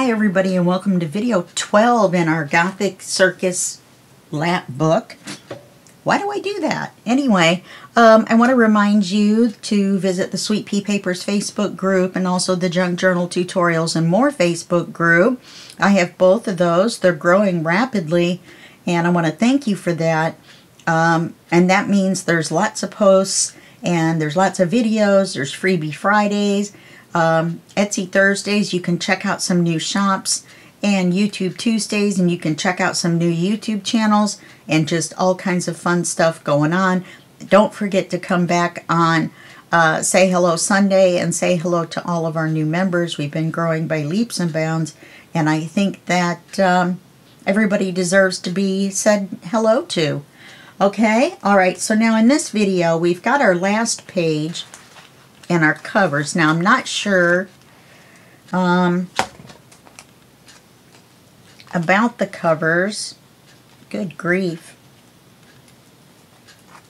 Hi everybody and welcome to video 12 in our Gothic Circus Lapbook. Why do I do that? Anyway, I want to remind you to visit the Sweet Pea Papers Facebook group and also the Junk Journal Tutorials and More Facebook group. I have both of those. They're growing rapidly and I want to thank you for that. And that means there's lots of posts and there's lots of videos. There's Freebie Fridays. Etsy Thursdays, you can check out some new shops, and YouTube Tuesdays, and you can check out some new YouTube channels, and just all kinds of fun stuff going on. Don't forget to come back on Say Hello Sunday and say hello to all of our new members. We've been growing by leaps and bounds, and I think that everybody deserves to be said hello to. Okay, alright, so now in this video, we've got our last page and our covers. Now I'm not sure about the covers. Good grief.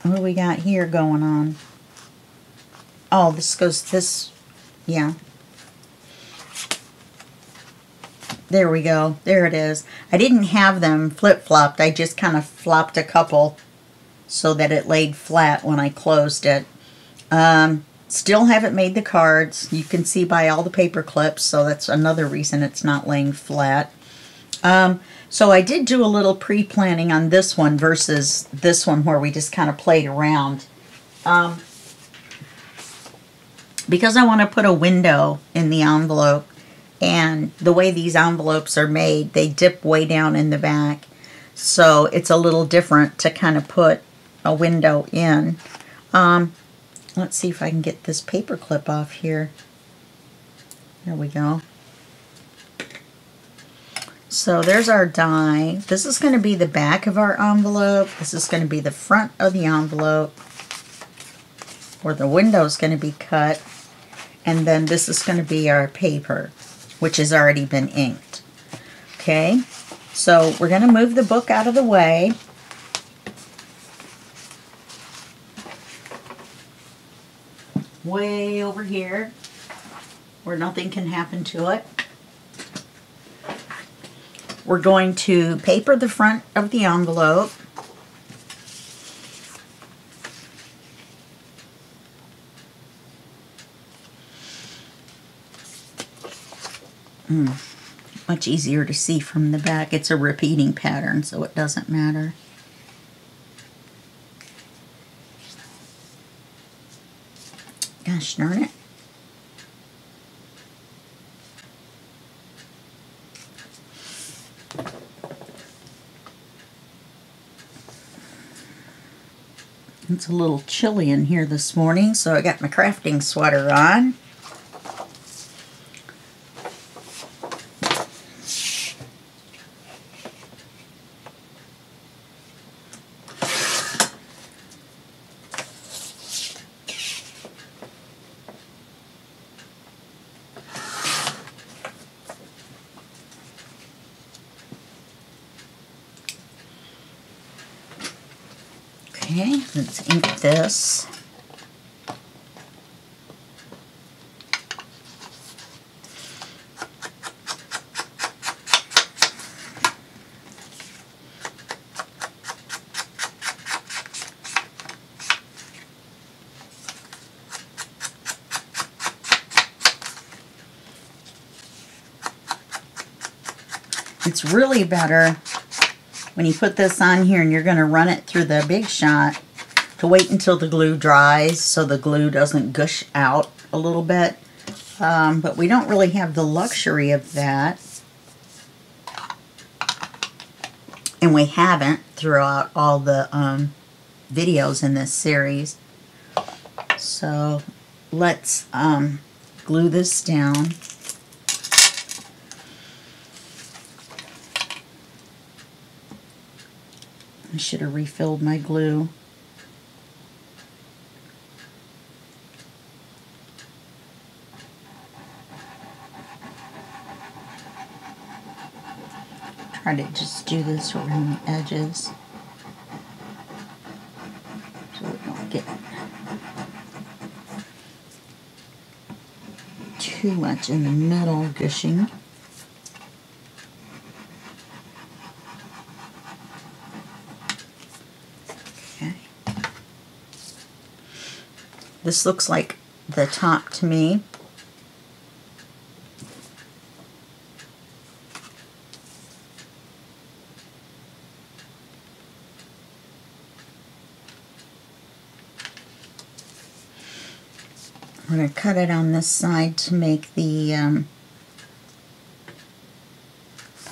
What do we got here going on? Oh, this, yeah. There we go. There it is. I didn't have them flip-flopped. I just kind of flopped a couple so that it laid flat when I closed it. Still haven't made the cards. You can see by all the paper clips, so that's another reason it's not laying flat. So I did do a little pre-planning on this one versus this one where we just kind of played around. Because I want to put a window in the envelope, and the way these envelopes are made, they dip way down in the back. So it's a little different to kind of put a window in. Let's see if I can get this paper clip off here. There we go. So there's our die. This is going to be the back of our envelope. This is going to be the front of the envelope, where the window is going to be cut. And then this is going to be our paper, which has already been inked. Okay, so we're going to move the book out of the way. Way over here where nothing can happen to it. We're going to paper the front of the envelope. Much easier to see from the back. It's a repeating pattern, so it doesn't matter. Gosh darn it. It's a little chilly in here this morning, so I got my crafting sweater on. Okay, let's ink this. It's really better when you put this on here and you're going to run it through the Big Shot to wait until the glue dries so the glue doesn't gush out a little bit. But we don't really have the luxury of that. And we haven't throughout all the videos in this series. So let's glue this down. I should have refilled my glue. Try to just do this around the edges so we don't get too much in the middle gushing. This looks like the top to me. I'm going to cut it on this side to make the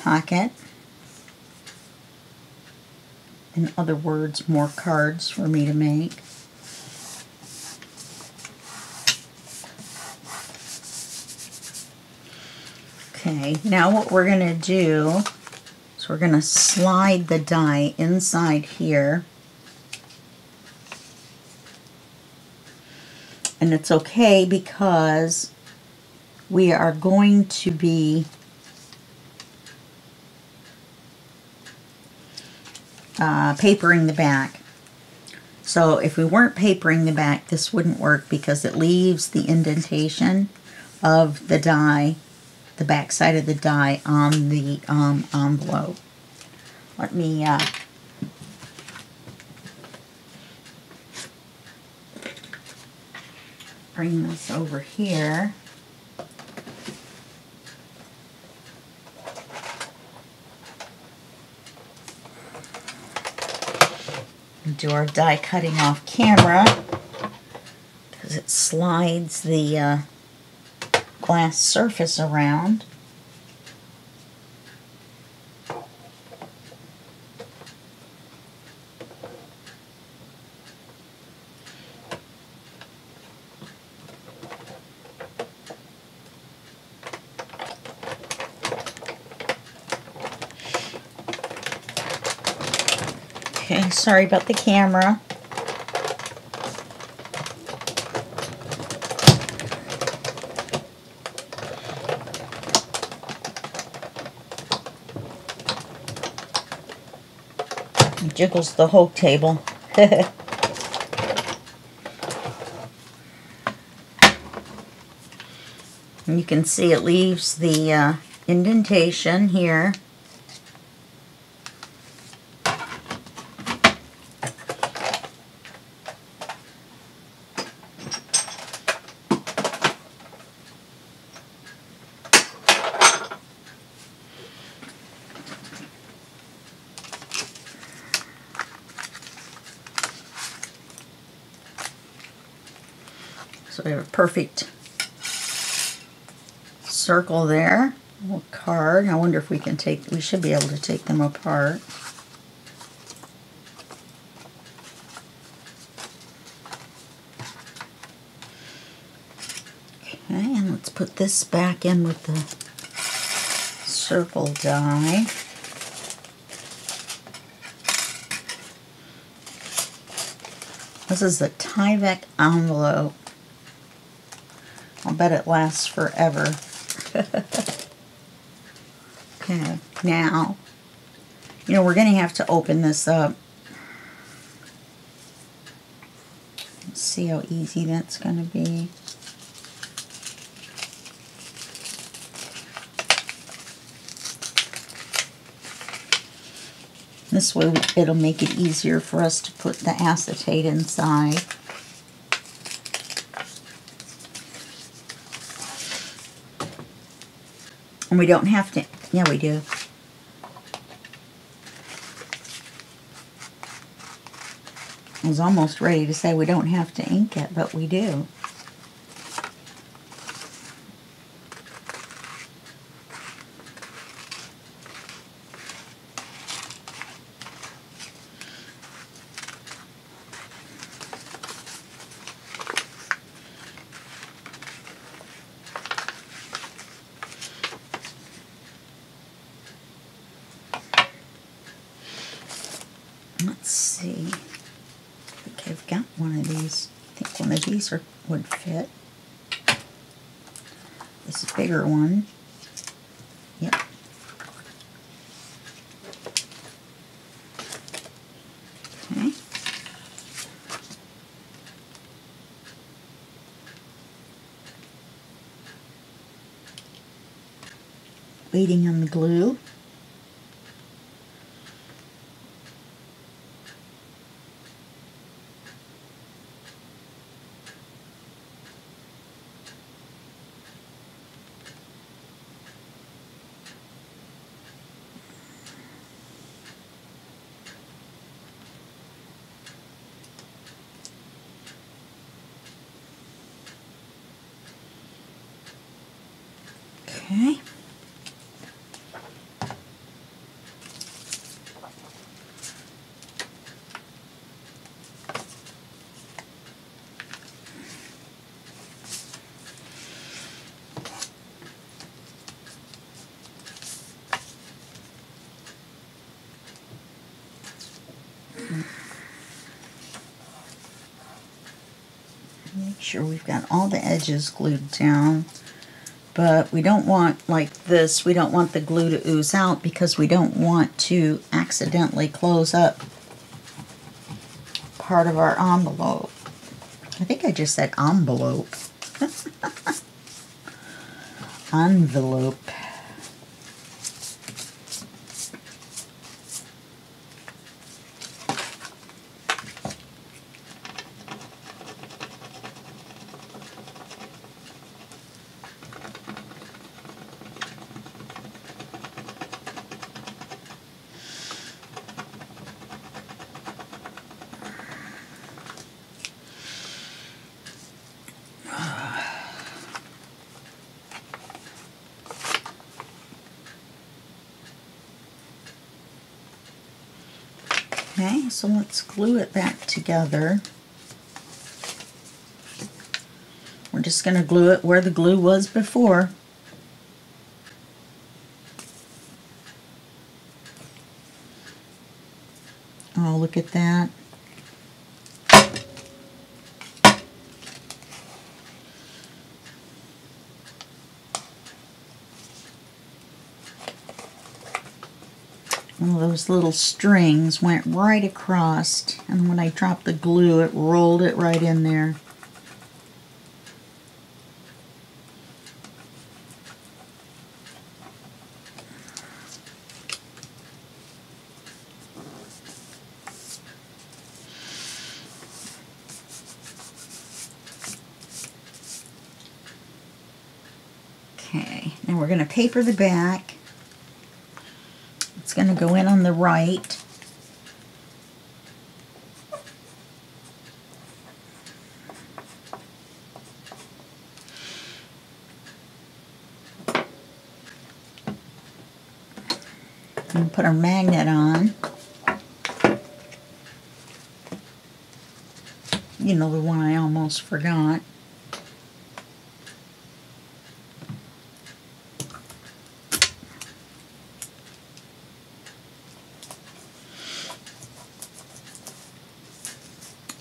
pocket. In other words, more cards for me to make. Okay, now what we're going to do is we're going to slide the die inside here. And it's okay because we are going to be papering the back. So if we weren't papering the back, this wouldn't work because it leaves the indentation of the die, the back side of the die, on the envelope. Let me bring this over here. Do our die cutting off camera because it slides the glass surface around. Okay, sorry about the camera. It jiggles the whole table. And you can see it leaves the indentation here. So we have a perfect circle there. A little card. I wonder if we can take, we should be able to take them apart. Okay, and let's put this back in with the circle die. This is a Tyvek envelope. I'll bet it lasts forever. Okay, now, you know, we're going to have to open this up. Let's see how easy that's going to be. This way it'll make it easier for us to put the acetate inside. And we don't have to, yeah we do. I was almost ready to say we don't have to ink it, but we do. Let's see. Okay, I've got one of these. I think one of these would fit. This is a bigger one. Yep. Okay. Waiting on the glue. Okay. Make sure we've got all the edges glued down, but we don't want, like this, we don't want the glue to ooze out because we don't want to accidentally close up part of our envelope. I think I just said envelope. Envelope. Okay, so let's glue it back together. We're just going to glue it where the glue was before. Oh, look at that. One of those little strings went right across, and when I dropped the glue, it rolled it right in there. Okay, now we're going to paper the back. It's going to go in on the right. And put our magnet on. You know, the one I almost forgot.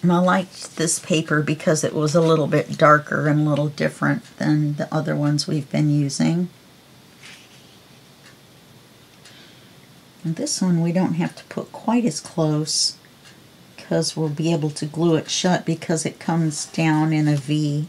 And I liked this paper because it was a little bit darker and a little different than the other ones we've been using. And this one we don't have to put quite as close because we'll be able to glue it shut because it comes down in a V.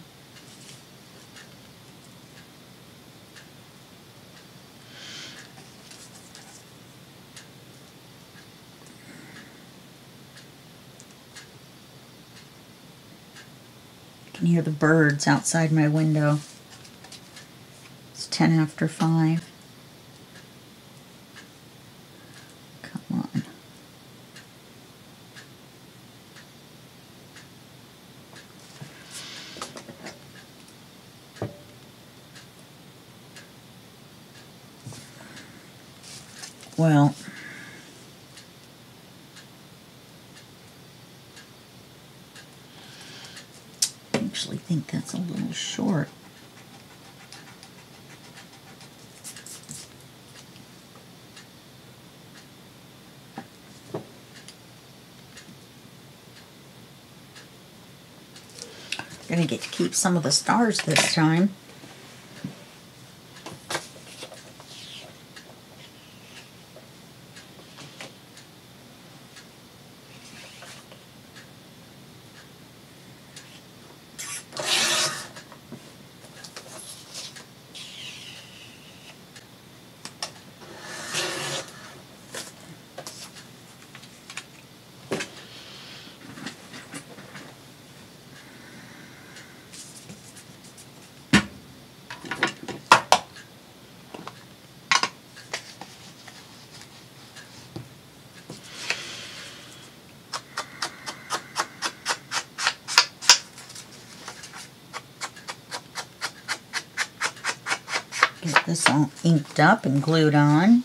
You can hear the birds outside my window. It's 10 after 5. Come on. Well, I actually think that's a little short. I'm gonna get to keep some of the stars this time. Get this all inked up and glued on.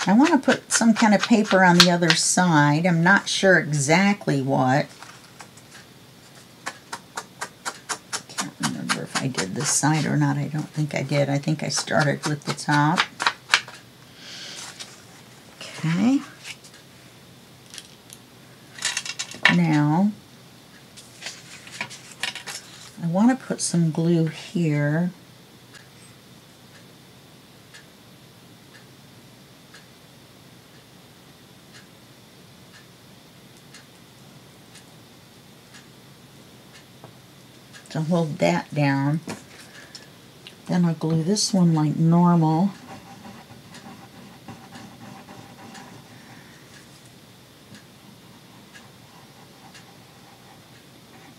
I want to put some kind of paper on the other side. I'm not sure exactly what. Can't remember if I did this side or not. I don't think I did. I think I started with the top. Okay. Now, I want to put some glue here. To hold that down. Then I'll glue this one like normal.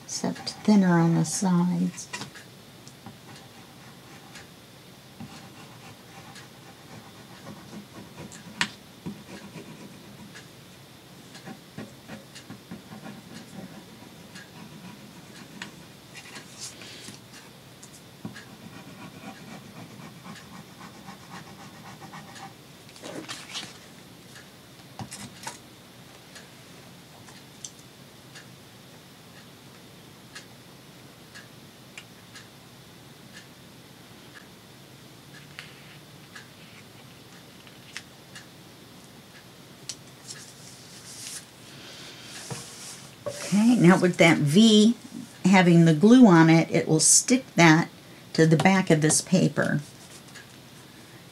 Except thinner on the sides. Okay, now with that V having the glue on it, it will stick that to the back of this paper.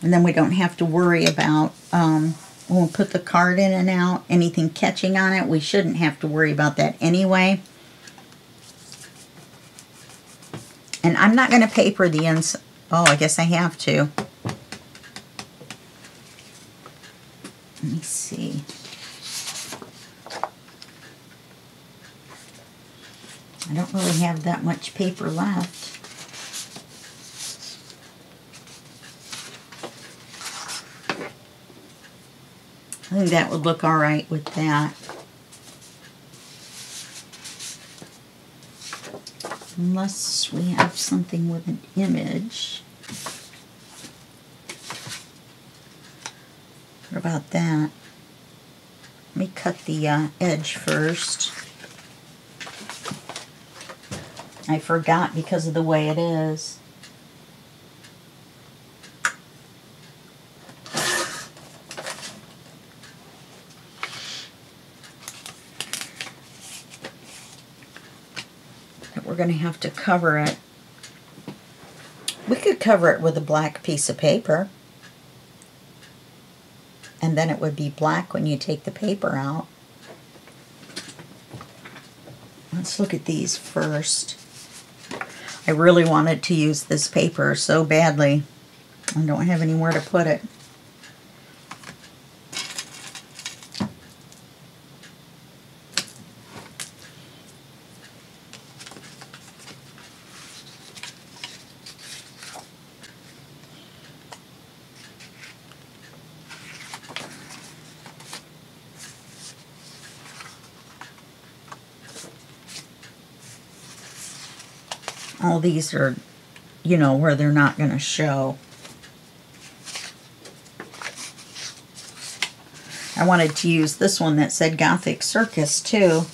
And then we don't have to worry about, when we put the card in and out, anything catching on it. We shouldn't have to worry about that anyway. And I'm not going to paper the inside. Oh, I guess I have to. Let me see. I don't really have that much paper left. I think that would look all right with that. Unless we have something with an image. What about that? Let me cut the edge first. I forgot because of the way it is. But we're going to have to cover it. We could cover it with a black piece of paper. And then it would be black when you take the paper out. Let's look at these first. I really wanted to use this paper so badly. I don't have anywhere to put it. All these are, you know, where they're not going to show. I wanted to use this one that said Gothic Circus too.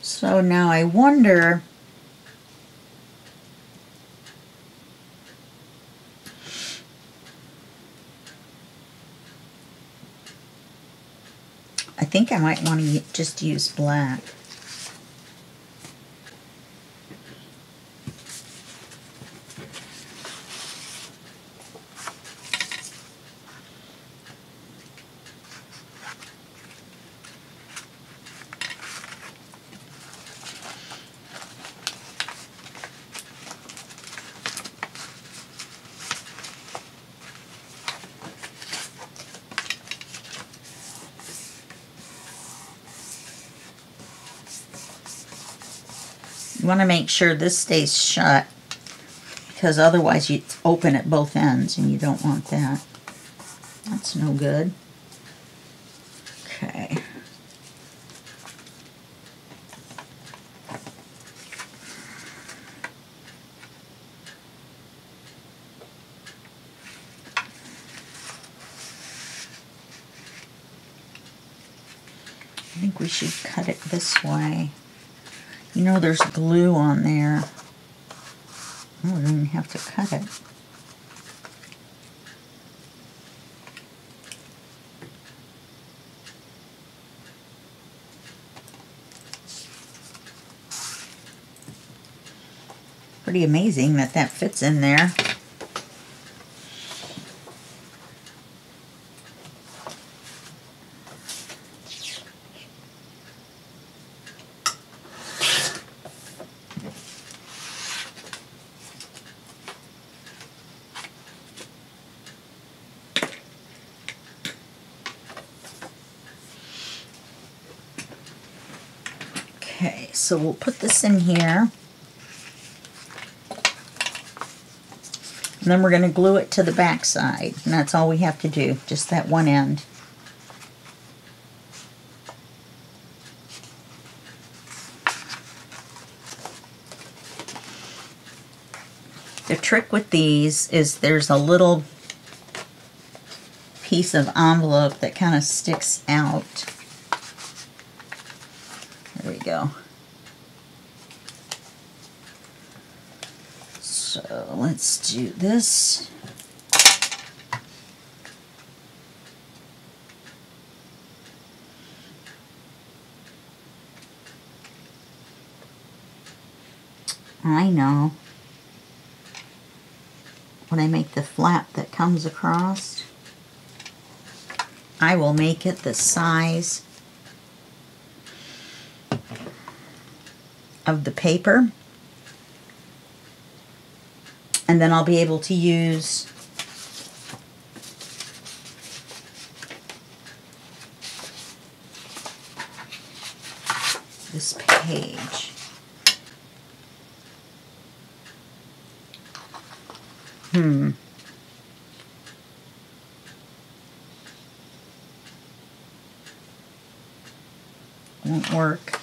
So now I wonder, I think I might want to just use black. You want to make sure this stays shut, because otherwise you open at both ends and you don't want that. That's no good. Okay. I think we should cut it this way. You know there's glue on there. Oh, we don't even have to cut it. Pretty amazing that that fits in there. Okay, so we'll put this in here. And then we're going to glue it to the back side. And that's all we have to do, just that one end. The trick with these is there's a little piece of envelope that kind of sticks out. There we go. So let's do this. I know. When I make the flap that comes across, I will make it the size of the paper. And then I'll be able to use this page. Won't work.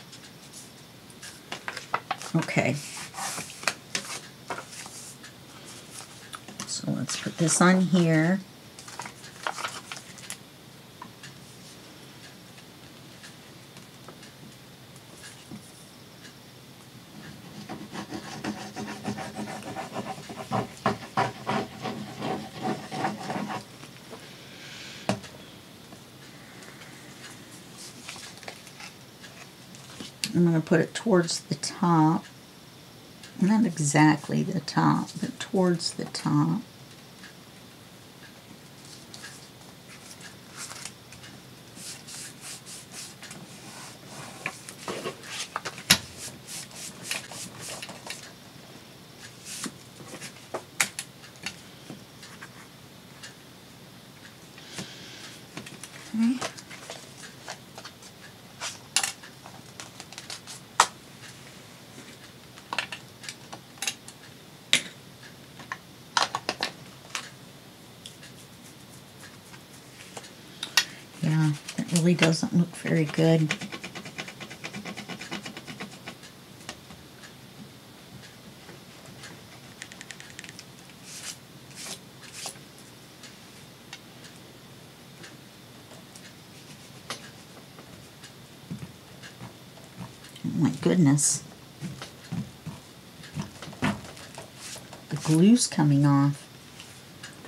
Okay. So let's put this on here. I'm going to put it towards the top. Not exactly the top, but towards the top. Okay. Yeah, it really doesn't look very good. Oh my goodness. The glue's coming off.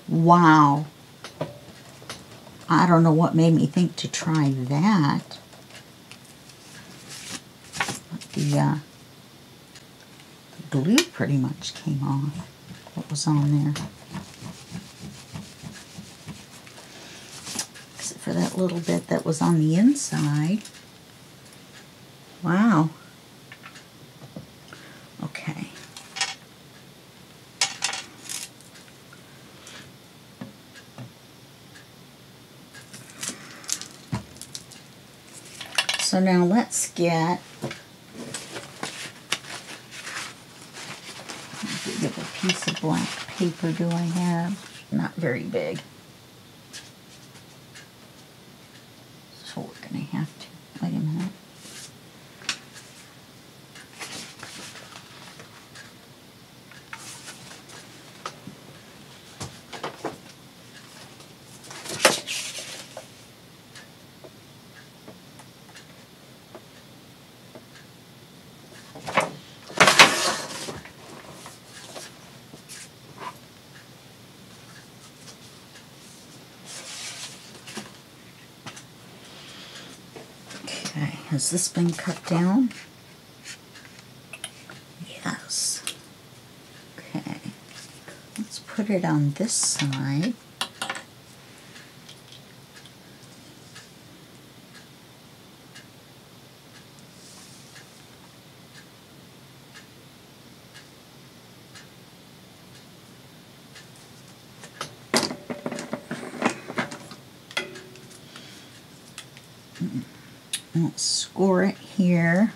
Wow. I don't know what made me think to try that. But the glue pretty much came off. What was on there? Except for that little bit that was on the inside. Wow. Okay. So now let's get black paper do I have? Not very big. So we're going to have to, wait a minute. Okay, has this been cut down? Yes. Okay, let's put it on this side. I'll score it here.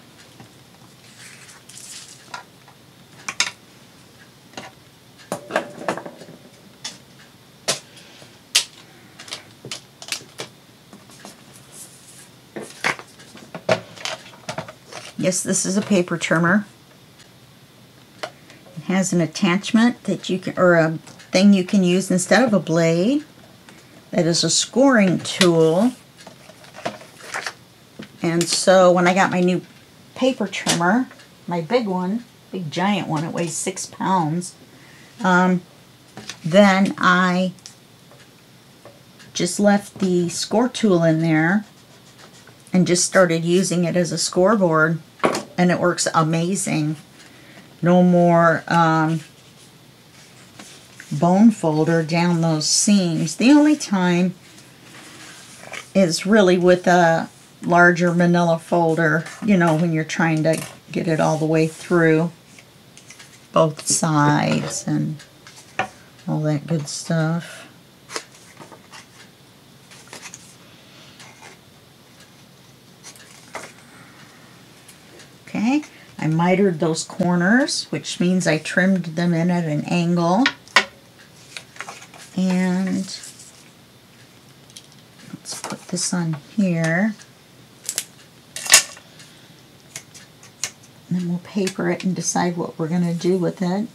Yes, this is a paper trimmer. It has an attachment that you can, or a thing you can use instead of a blade. That is a scoring tool. And so when I got my new paper trimmer, my big one, big giant one, it weighs 6 pounds, then I just left the score tool in there and just started using it as a scoreboard, and it works amazing. No more bone folder down those seams. The only time is really with a larger manila folder, you know, when you're trying to get it all the way through both sides and all that good stuff. Okay, I mitered those corners, which means I trimmed them in at an angle. And let's put this on here. And then we'll paper it and decide what we're going to do with it.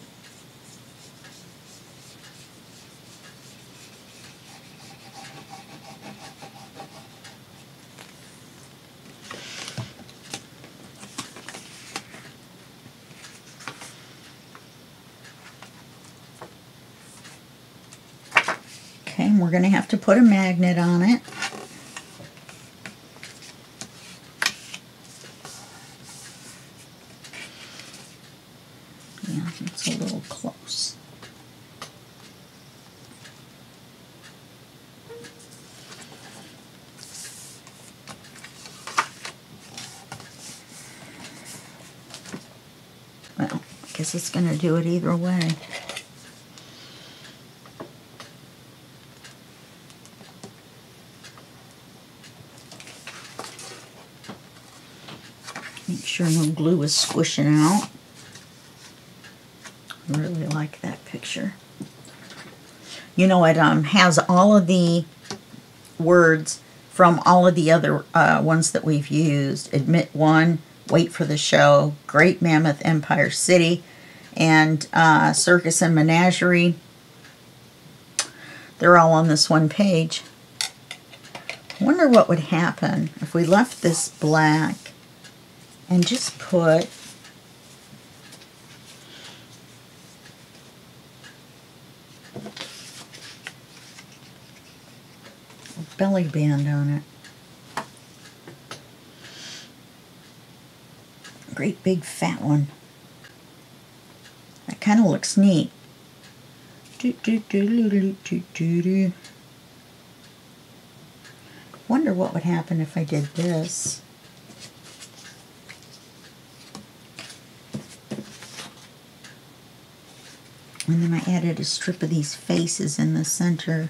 Okay, and we're going to have to put a magnet on it. Yeah, it's a little close. Well, I guess it's going to do it either way. Make sure no glue is squishing out. I really like that picture. You know, it has all of the words from all of the other ones that we've used. Admit One, Wait for the Show, Great Mammoth Empire City, and Circus and Menagerie. They're all on this one page. I wonder what would happen if we left this black and just put a belly band on it. Great big fat one. That kind of looks neat. Wonder what would happen if I did this. And then I added a strip of these faces in the center.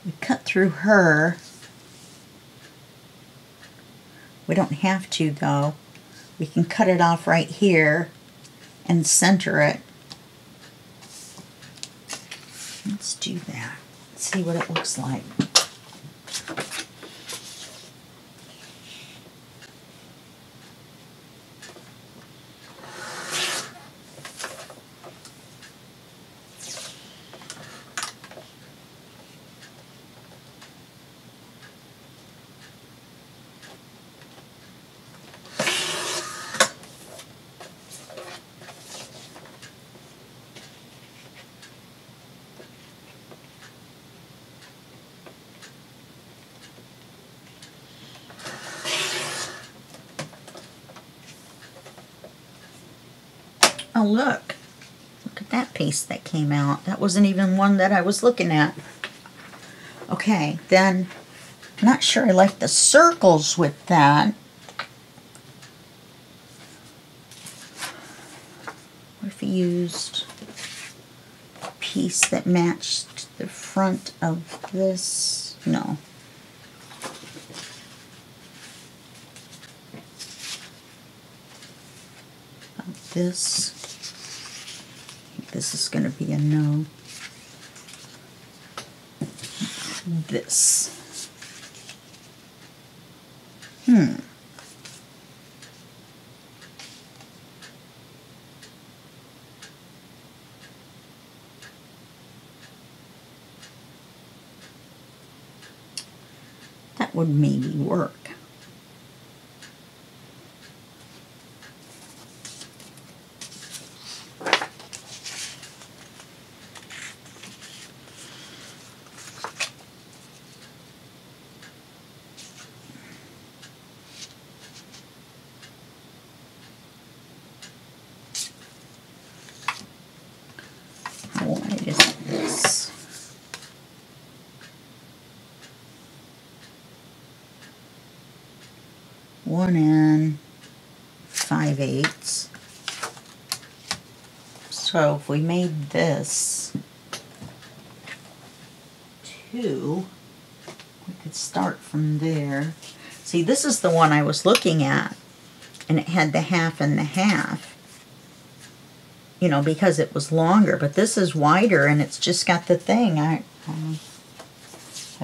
We cut through her. We don't have to though. We can cut it off right here and center it. Let's do that. Let's see what it looks like. Oh, look. Look at that piece that came out. That wasn't even one that I was looking at. Okay, then, I'm not sure I like the circles with that. What if we used a piece that matched the front of this? No. This. I think this is going to be a no. This. That would maybe work. How wide is this? One and 5/8. So if we made this 2, we could start from there. See, this is the one I was looking at, and it had the half and the half, you know, because it was longer, but this is wider and it's just got the thing. I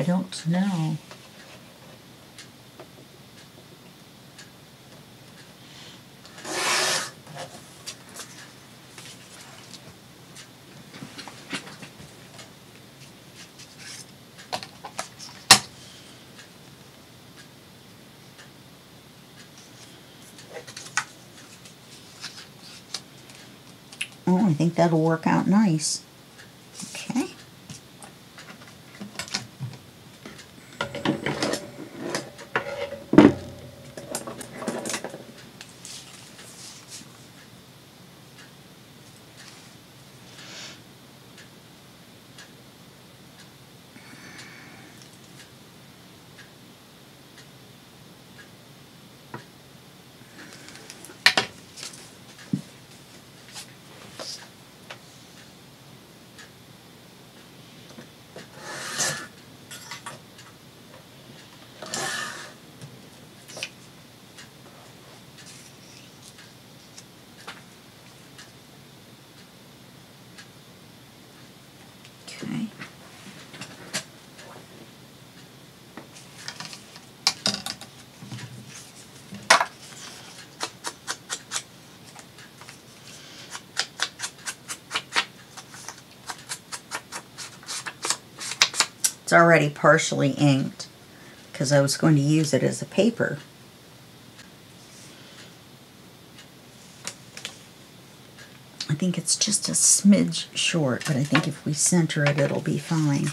don't know. Oh, I think that'll work out nice. Okay. Okay. It's already partially inked because I was going to use it as a paper. I think it's just a smidge short, but I think if we center it, it'll be fine.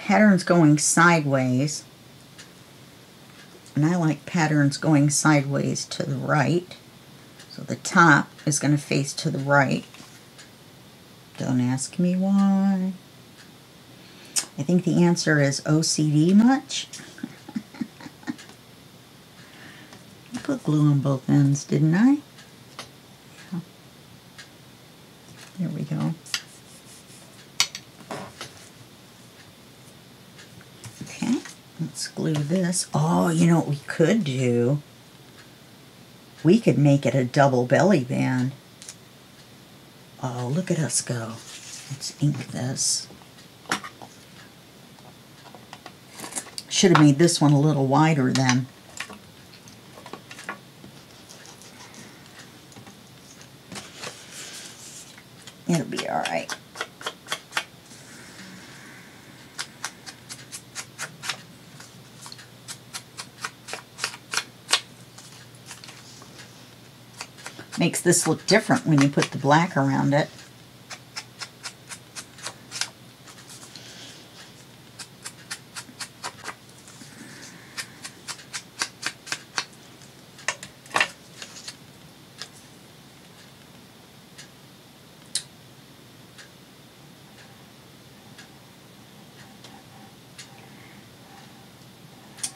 patterns going sideways. And I like patterns going sideways to the right. So the top is going to face to the right. Don't ask me why. I think the answer is OCD much. I put glue on both ends, didn't I? Yeah. There we go. Okay, let's glue this. Oh, you know what we could do? We could make it a double belly band. Oh, look at us go. Let's ink this. Should have made this one a little wider then. It'll be all right. Makes this look different when you put the black around it.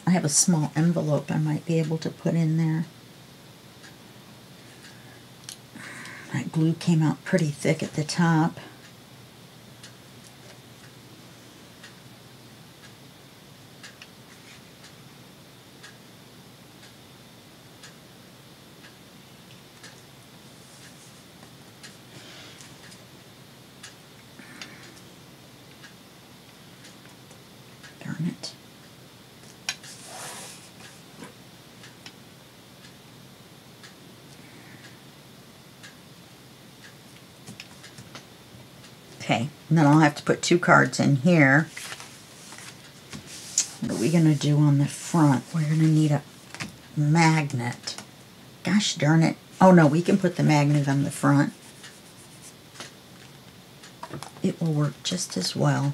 I have a small envelope I might be able to put in there. That glue came out pretty thick at the top. Darn it. Okay, and then I'll have to put 2 cards in here. What are we going to do on the front? We're going to need a magnet. Gosh darn it. Oh no, we can put the magnet on the front. It will work just as well.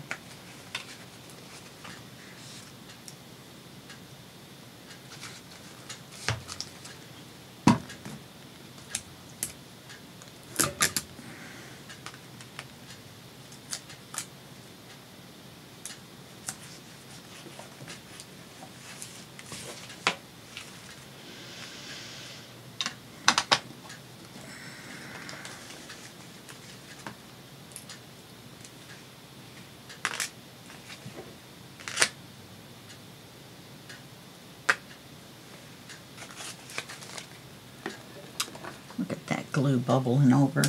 Look at that glue bubbling over.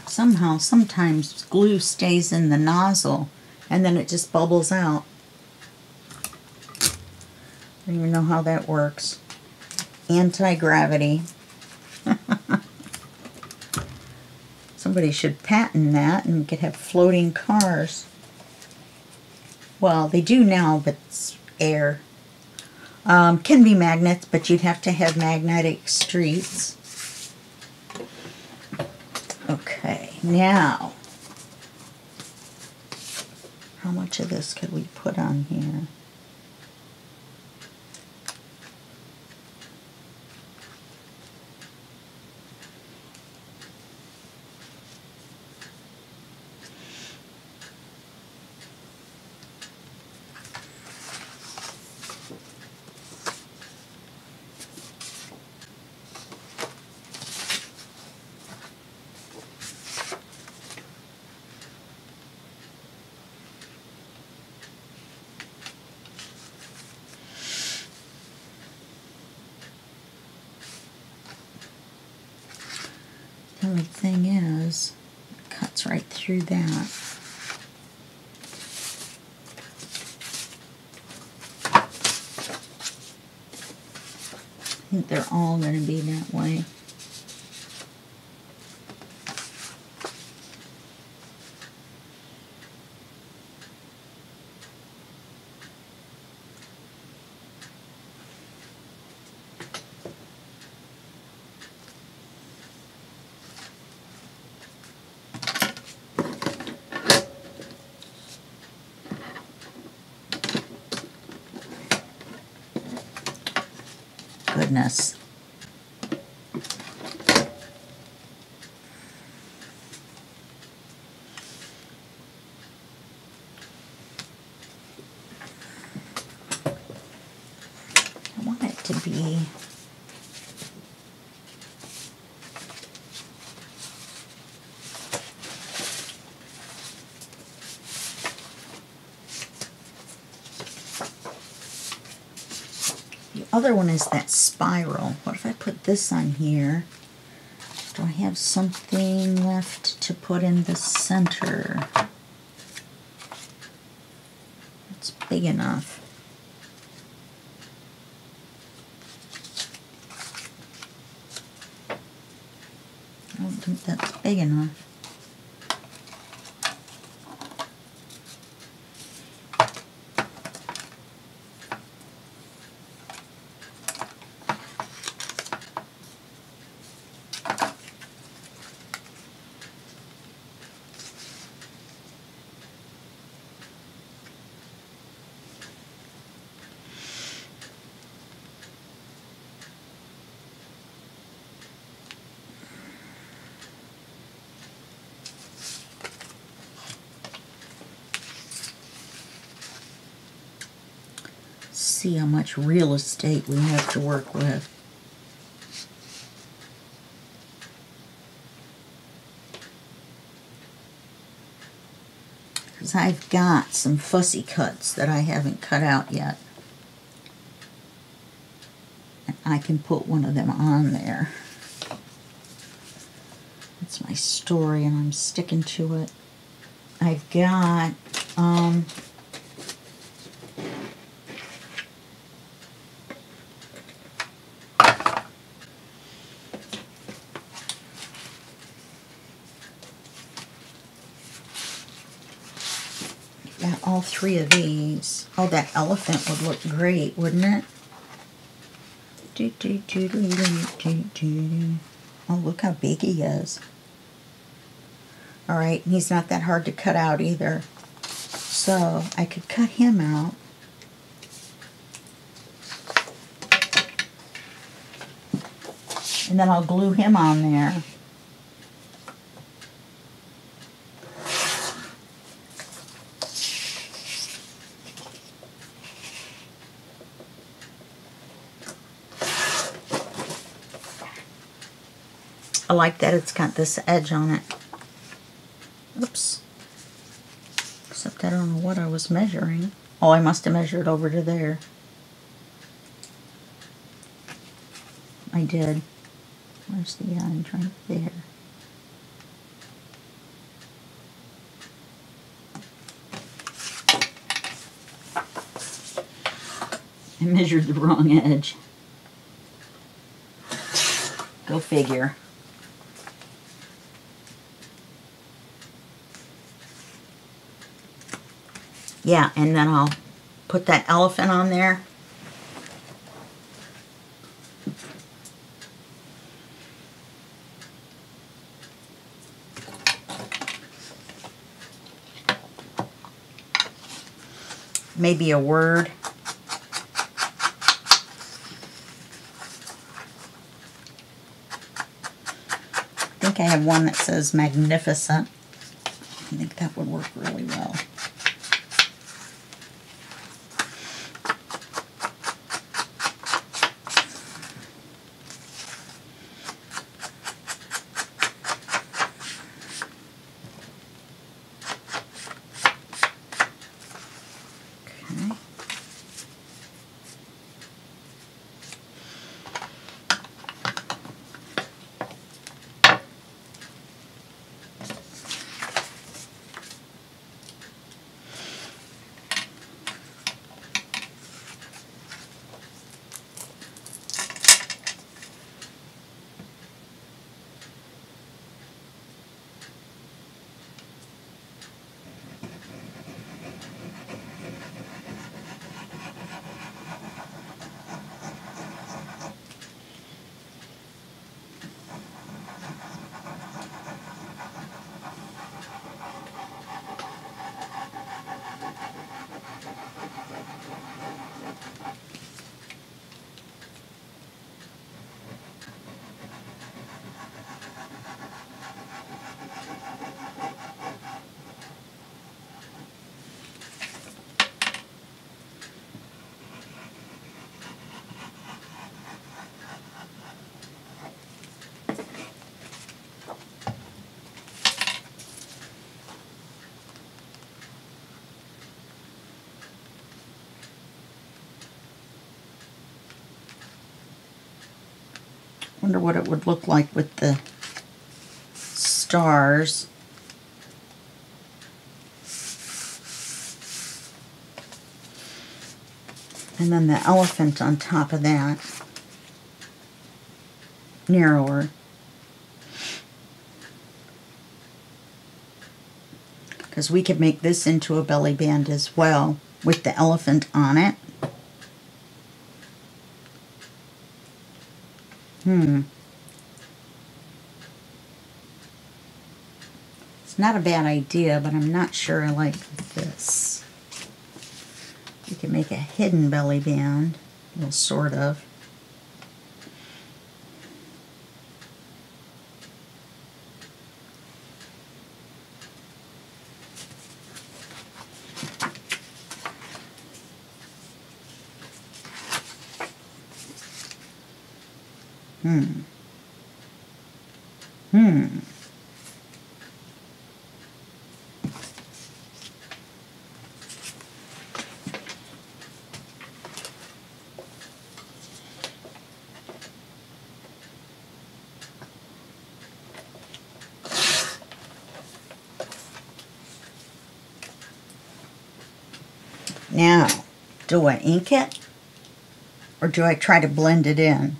Somehow, sometimes glue stays in the nozzle and then it just bubbles out. I don't even know how that works. Anti-gravity. Somebody should patent that and could have floating cars. Well, they do now, but it's air. Can be magnets, but you'd have to have magnetic streets. Okay, now, how much of this could we put on here? The only thing is, it cuts right through that. I think they're all going to be that way. goodness. I want it to be other one is that spiral. What if I put this on here? Do I have something left to put in the center? It's big enough. I don't think that's big enough. See how much real estate we have to work with. Because I've got some fussy cuts that I haven't cut out yet. And I can put one of them on there. That's my story and I'm sticking to it. I've got all three of these. Oh, that elephant would look great, wouldn't it? Oh, look how big he is. Alright, he's not that hard to cut out either. So, I could cut him out. And then I'll glue him on there. I like that it's got this edge on it. Oops. Except I don't know what I was measuring. Oh, I must have measured over to there. I did. Where's the end? Right there. I measured the wrong edge. Go figure. Yeah, and then I'll put that elephant on there. Maybe a word. I think I have one that says magnificent. I think that would work really well. Wonder what it would look like with the stars. And then the elephant on top of that. Narrower. Because we could make this into a belly band as well with the elephant on it. It's not a bad idea, but I'm not sure I like this. You can make a hidden belly band, well, sort of. Now, do I ink it or do I try to blend it in?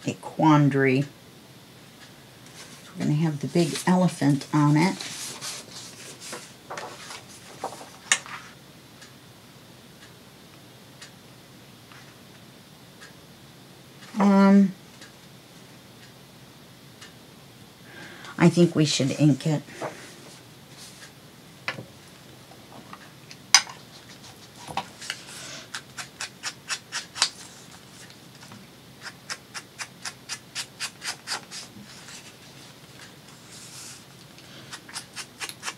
A quandary. We're going to have the big elephant on it. I think we should ink it.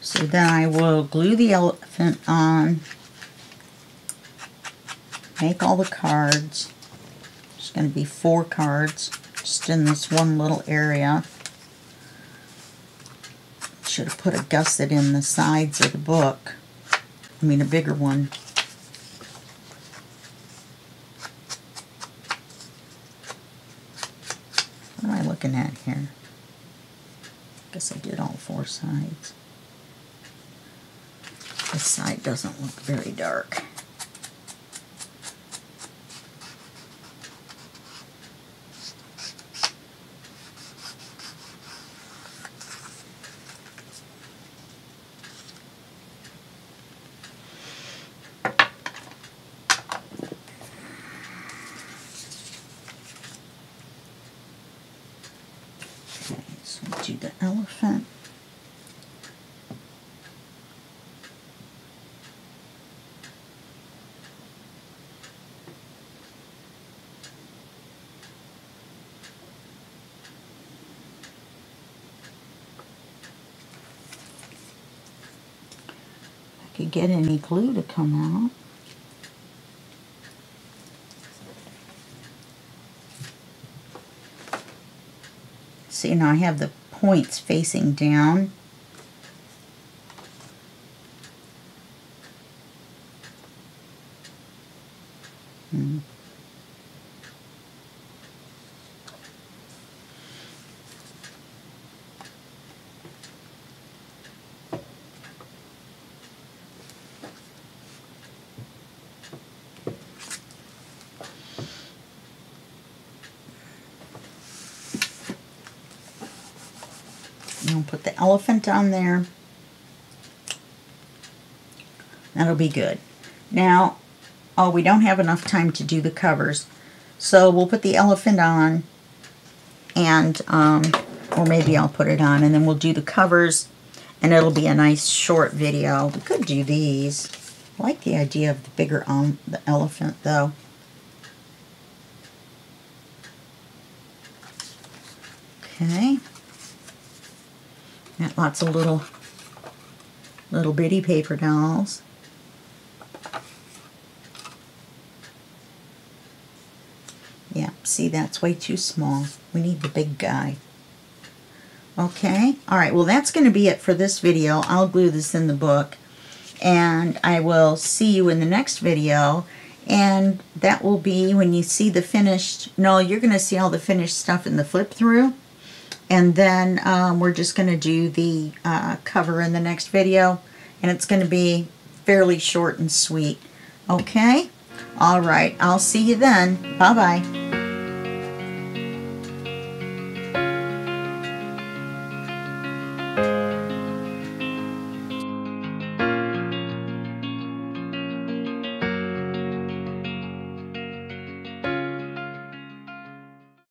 So then I will glue the elephant on, make all the cards. There's going to be 4 cards just in this one little area. Should have put a gusset in the sides of the book. I mean a bigger one. What am I looking at here? Guess I did all 4 sides. This side doesn't look very dark. Okay, so we'll do the elephant. Could get any glue to come out. See, now I have the points facing down. I'll put the elephant on there. That'll be good. Now, oh, we don't have enough time to do the covers, so we'll put the elephant on, and or maybe I'll put it on, and then we'll do the covers, and it'll be a nice short video. We could do these. I like the idea of the bigger the elephant, though. Okay. Got lots of little bitty paper dolls. Yeah, see, that's way too small. We need the big guy. Okay, all right, well, that's going to be it for this video. I'll glue this in the book. and I will see you in the next video. And that will be when you see the finished, no, you're going to see all the finished stuff in the flip through. And then we're just going to do the cover in the next video. And it's going to be fairly short and sweet. Okay? All right. I'll see you then. Bye-bye.